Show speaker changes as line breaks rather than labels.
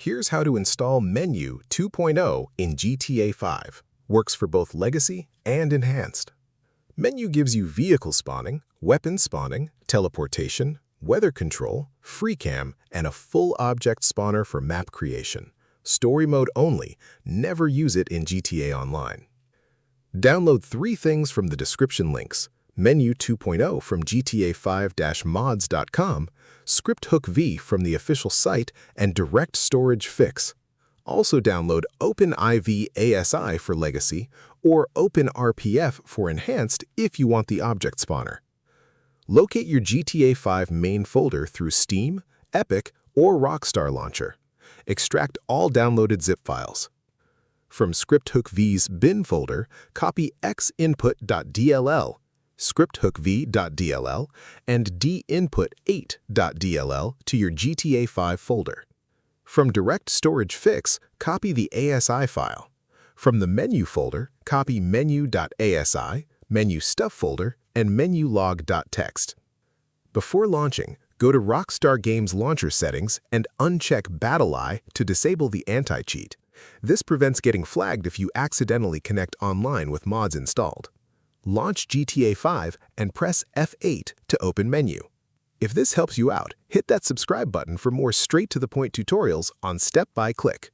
Here's how to install Menyoo 2.0 in GTA 5. Works for both Legacy and Enhanced. Menyoo gives you vehicle spawning, weapon spawning, teleportation, weather control, free cam, and a full object spawner for map creation. Story mode only, never use it in GTA Online. Download 3 things from the description links: Menyoo 2.0 from GTA5-mods.com, Script Hook V from the official site, and Direct Storage Fix. Also download OpenIV ASI for Legacy or OpenRPF for Enhanced if you want the object spawner. Locate your GTA 5 main folder through Steam, Epic, or Rockstar Launcher. Extract all downloaded zip files. From Script Hook V's bin folder, copy xinput.dll, scripthookv.dll, and dinput8.dll to your GTA 5 folder. From Direct Storage Fix, copy the ASI file. From the Menyoo folder, copy menyoo.asi, Menyoo stuff folder, and menyoolog.txt. Before launching, go to Rockstar Games Launcher settings and uncheck BattlEye to disable the anti-cheat. This prevents getting flagged if you accidentally connect online with mods installed. Launch GTA 5 and press F8 to open Menyoo. If this helps you out, hit that subscribe button for more straight-to-the-point tutorials on Step by Click.